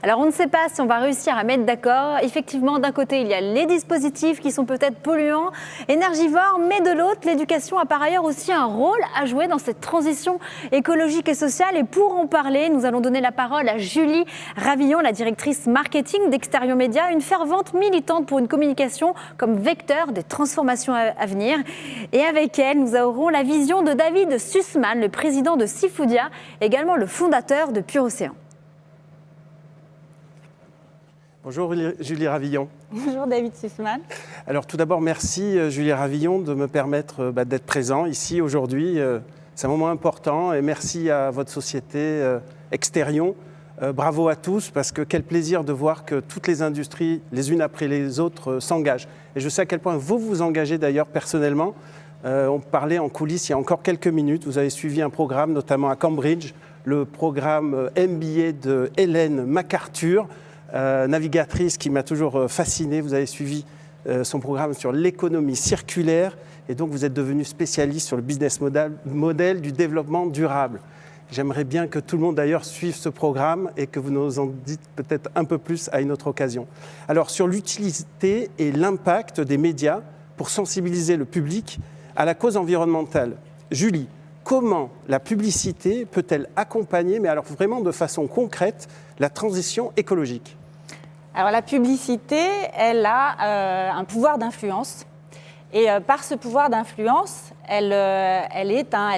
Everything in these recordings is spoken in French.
Alors on ne sait pas si on va réussir à mettre d'accord. Effectivement, d'un côté, il y a les dispositifs qui sont peut-être polluants, énergivores, mais de l'autre, l'éducation a par ailleurs aussi un rôle à jouer dans cette transition écologique et sociale. Et pour en parler, nous allons donner la parole à Julie Ravillon, la directrice marketing d'Exterion Média, une fervente militante pour une communication comme vecteur des transformations à venir. Et avec elle, nous aurons la vision de David Sussman, le président de Seafoodia, également le fondateur de Pur Océan. Bonjour Julie Ravillon. Bonjour David Sussman. Alors tout d'abord, merci Julie Ravillon de me permettre d'être présent ici aujourd'hui. C'est un moment important et merci à votre société Exterion. Bravo à tous parce que quel plaisir de voir que toutes les industries, les unes après les autres, s'engagent. Et je sais à quel point vous vous engagez d'ailleurs personnellement. On parlait en coulisses il y a encore quelques minutes. Vous avez suivi un programme notamment à Cambridge, le programme MBA de Hélène MacArthur, navigatrice qui m'a toujours fasciné. Vous avez suivi son programme sur l'économie circulaire et donc vous êtes devenu spécialiste sur le business model du développement durable. J'aimerais bien que tout le monde d'ailleurs suive ce programme et que vous nous en dites peut-être un peu plus à une autre occasion. Alors sur l'utilité et l'impact des médias pour sensibiliser le public à la cause environnementale. Julie, comment la publicité peut-elle accompagner, mais alors vraiment de façon concrète, la transition écologique ? Alors la publicité, elle a un pouvoir d'influence. Et par ce pouvoir d'influence, elle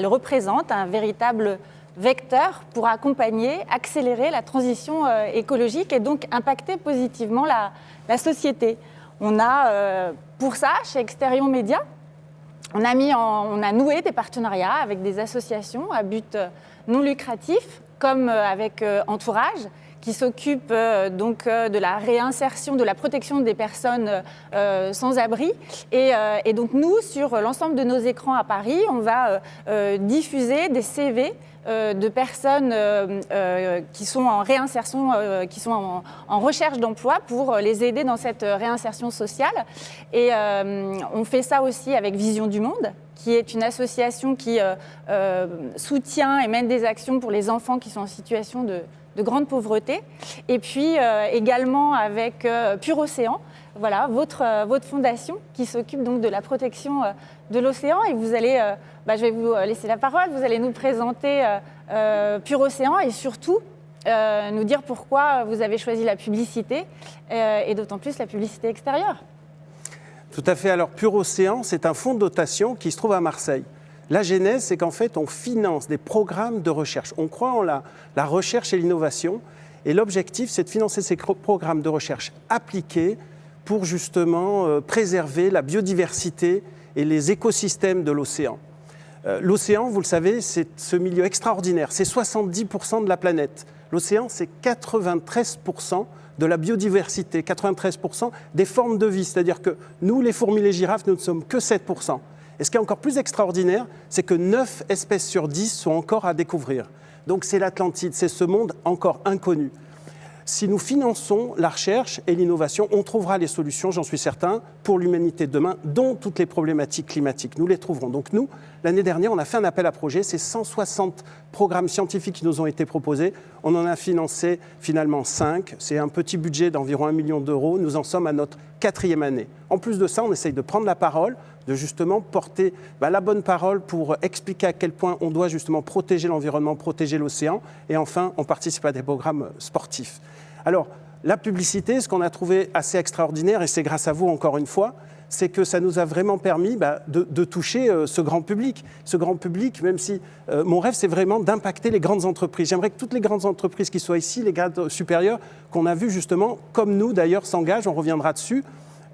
représente un véritable vecteur pour accompagner, accélérer la transition écologique et donc impacter positivement la société. On a pour ça, chez Exterion Média, on a noué des partenariats avec des associations à but non lucratif, comme avec Entourage, qui s'occupe donc de la réinsertion, de la protection des personnes sans abri. Et donc nous, sur l'ensemble de nos écrans à Paris, on va diffuser des CV de personnes qui sont en réinsertion, qui sont en recherche d'emploi pour les aider dans cette réinsertion sociale. Et on fait ça aussi avec Vision du Monde, qui est une association qui soutient et mène des actions pour les enfants qui sont en situation de grande pauvreté. Et puis également avec Pur Océan, voilà, votre fondation qui s'occupe donc de la protection de l'océan. Et vous allez, je vais vous laisser la parole, vous allez nous présenter Pur Océan et surtout nous dire pourquoi vous avez choisi la publicité et d'autant plus la publicité extérieure. Tout à fait. Alors Pur Océan, c'est un fonds de dotation qui se trouve à Marseille. La genèse, c'est qu'en fait, on finance des programmes de recherche. On croit en la recherche et l'innovation. Et l'objectif, c'est de financer ces programmes de recherche appliqués pour justement préserver la biodiversité et les écosystèmes de l'océan. L'océan, vous le savez, c'est ce milieu extraordinaire. C'est 70% de la planète. L'océan, c'est 93% de la biodiversité, 93% des formes de vie. C'est-à-dire que nous, les fourmis, les girafes, nous ne sommes que 7%. Et ce qui est encore plus extraordinaire, c'est que 9 espèces sur 10 sont encore à découvrir. Donc c'est l'Atlantide, c'est ce monde encore inconnu. Si nous finançons la recherche et l'innovation, on trouvera les solutions, j'en suis certain, pour l'humanité de demain, dont toutes les problématiques climatiques. Nous les trouverons. Donc nous, l'année dernière, on a fait un appel à projet. C'est 160 programmes scientifiques qui nous ont été proposés. On en a financé finalement 5. C'est un petit budget d'environ 1 million d'euros. Nous en sommes à notre 4e année. En plus de ça, on essaye de prendre la parole, de justement porter la bonne parole pour expliquer à quel point on doit justement protéger l'environnement, protéger l'océan. Et enfin, on participe à des programmes sportifs. Alors, la publicité, ce qu'on a trouvé assez extraordinaire, et c'est grâce à vous encore une fois, c'est que ça nous a vraiment permis de toucher ce grand public. Ce grand public, même si mon rêve, c'est vraiment d'impacter les grandes entreprises. J'aimerais que toutes les grandes entreprises qui soient ici, les grades supérieurs, qu'on a vu justement, comme nous d'ailleurs, s'engagent, on reviendra dessus,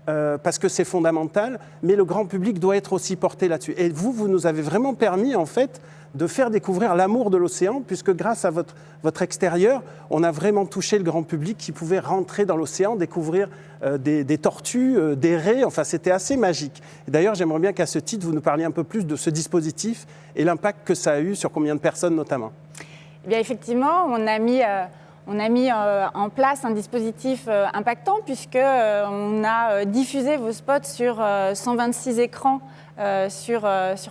parce que c'est fondamental, mais le grand public doit être aussi porté là-dessus. Et vous nous avez vraiment permis, en fait, de faire découvrir l'amour de l'océan, puisque grâce à votre extérieur, on a vraiment touché le grand public qui pouvait rentrer dans l'océan, découvrir des tortues, des raies, enfin c'était assez magique. Et d'ailleurs, j'aimerais bien qu'à ce titre, vous nous parliez un peu plus de ce dispositif et l'impact que ça a eu sur combien de personnes notamment. Eh bien, effectivement, on a mis en place un dispositif impactant puisqu'on a diffusé vos spots sur 126 écrans sur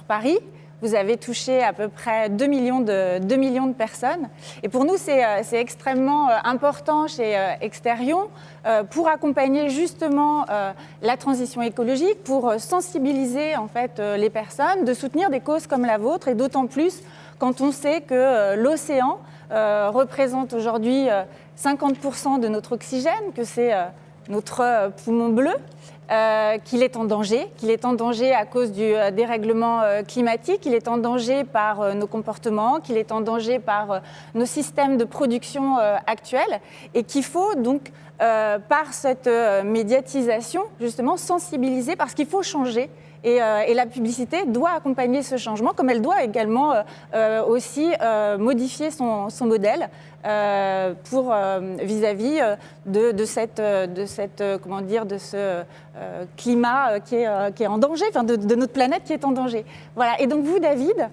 Paris. vous avez touché à peu près 2 millions de personnes. Et pour nous, c'est extrêmement important chez Exterion pour accompagner justement la transition écologique, pour sensibiliser en fait les personnes, de soutenir des causes comme la vôtre, et d'autant plus quand on sait que l'océan représente aujourd'hui 50% de notre oxygène, que c'est notre poumon bleu, qu'il est en danger à cause du dérèglement climatique, qu'il est en danger par nos comportements, qu'il est en danger par nos systèmes de production actuels, et qu'il faut donc, par cette médiatisation, justement sensibiliser, parce qu'il faut changer. Et la publicité doit accompagner ce changement, comme elle doit également aussi modifier son modèle pour vis-à-vis de ce climat qui est en danger, enfin de notre planète qui est en danger. Voilà. Et donc vous, David,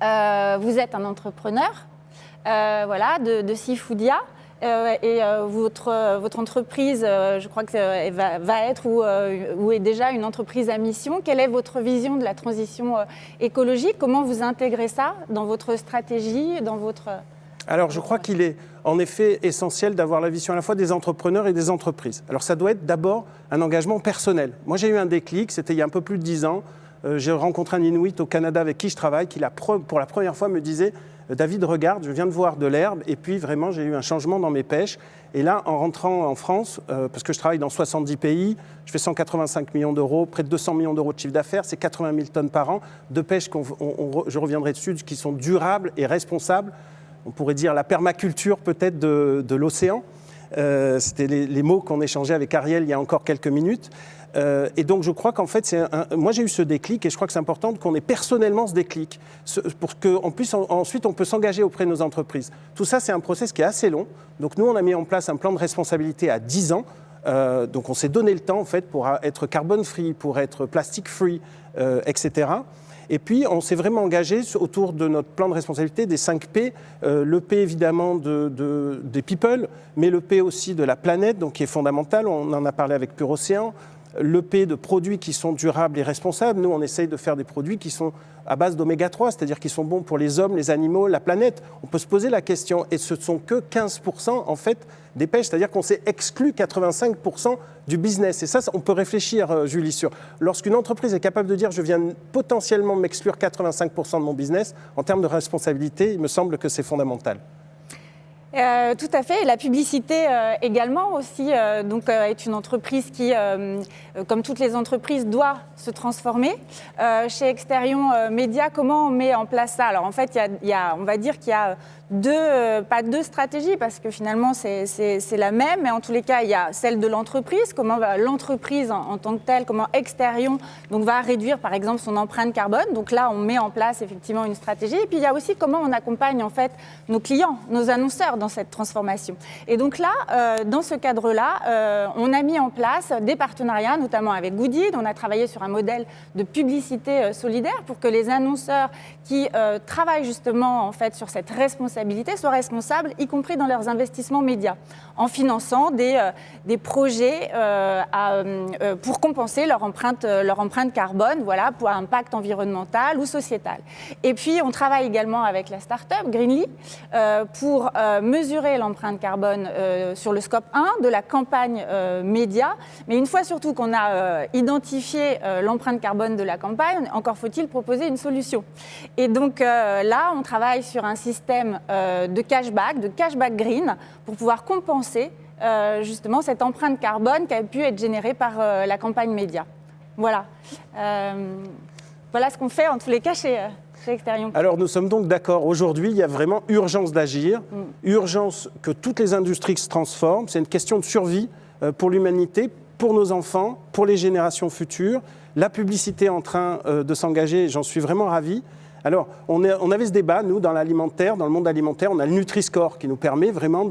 vous êtes un entrepreneur, voilà, de Seafoodia. Votre entreprise, je crois que va être ou est déjà une entreprise à mission. Quelle est votre vision de la transition écologique? Comment vous intégrez ça dans votre stratégie, dans votre... Alors, je crois qu'il est en effet essentiel d'avoir la vision à la fois des entrepreneurs et des entreprises. Alors, ça doit être d'abord un engagement personnel. Moi, j'ai eu un déclic, c'était il y a un peu plus de 10 ans. J'ai rencontré un Inuit au Canada avec qui je travaille, qui pour la première fois me disait « David, regarde, je viens de voir de l'herbe » et puis vraiment j'ai eu un changement dans mes pêches. Et là, en rentrant en France, parce que je travaille dans 70 pays, je fais 185 millions d'euros, près de 200 millions d'euros de chiffre d'affaires, c'est 80 000 tonnes par an de pêche, je reviendrai dessus, qui sont durables et responsables. On pourrait dire la permaculture peut-être de l'océan. C'était les mots qu'on échangeait avec Ariel il y a encore quelques minutes. Et donc je crois qu'en fait, moi j'ai eu ce déclic et je crois que c'est important qu'on ait personnellement ce déclic pour qu'on puisse ensuite on peut s'engager auprès de nos entreprises. Tout ça c'est un process qui est assez long. Donc nous on a mis en place un plan de responsabilité à 10 ans. Donc on s'est donné le temps en fait pour être carbone free, pour être plastic free, etc. Et puis, on s'est vraiment engagé autour de notre plan de responsabilité des 5 P. Le P, évidemment, des people, mais le P aussi de la planète, donc qui est fondamental. On en a parlé avec Pure Océan. Le P de produits qui sont durables et responsables. Nous, on essaye de faire des produits qui sont à base d'oméga 3, c'est-à-dire qui sont bons pour les hommes, les animaux, la planète. On peut se poser la question, et ce ne sont que 15% en fait des pêches, c'est-à-dire qu'on s'est exclu 85% du business. Et ça, on peut réfléchir, Julie, sur lorsqu'une entreprise est capable de dire je viens potentiellement m'exclure 85% de mon business, en termes de responsabilité, il me semble que c'est fondamental. Tout à fait. Et la publicité également aussi est une entreprise qui, comme toutes les entreprises, doit se transformer. Chez Exterion Média, comment on met en place ça? Alors en fait, on va dire qu'il y a pas deux stratégies, parce que finalement c'est la même, mais en tous les cas il y a celle de l'entreprise, comment l'entreprise en tant que telle, comment Exterion va réduire par exemple son empreinte carbone. Donc là on met en place effectivement une stratégie, et puis il y a aussi comment on accompagne en fait nos clients, nos annonceurs dans cette transformation. Et donc là, dans ce cadre-là, on a mis en place des partenariats, notamment avec Goodyear. On a travaillé sur un modèle de publicité solidaire pour que les annonceurs qui travaillent justement en fait sur cette responsabilité soient responsables, y compris dans leurs investissements médias, en finançant des projets pour compenser leur empreinte carbone, voilà, pour un impact environnemental ou sociétal. Et puis, on travaille également avec la start-up Greenly pour mesurer l'empreinte carbone sur le scope 1 de la campagne média. Mais une fois surtout qu'on a identifié l'empreinte carbone de la campagne, encore faut-il proposer une solution. Et donc là, on travaille sur un système de cashback green, pour pouvoir compenser justement cette empreinte carbone qui a pu être générée par la campagne média. Voilà. Voilà ce qu'on fait en tous les cas chez Exterion. Alors nous sommes donc d'accord, aujourd'hui il y a vraiment urgence d'agir, urgence que toutes les industries se transforment, c'est une question de survie pour l'humanité, pour nos enfants, pour les générations futures. La publicité est en train de s'engager, j'en suis vraiment ravi. Alors, on avait ce débat, nous, dans l'alimentaire, dans le monde alimentaire, on a le Nutri-Score qui nous permet vraiment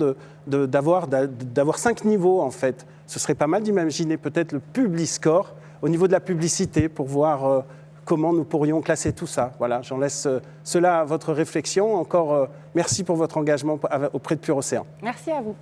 d'avoir 5 niveaux, en fait. Ce serait pas mal d'imaginer peut-être le Publi-Score au niveau de la publicité pour voir comment nous pourrions classer tout ça. Voilà, j'en laisse cela à votre réflexion. Encore, merci pour votre engagement auprès de Pure Océan. Merci à vous.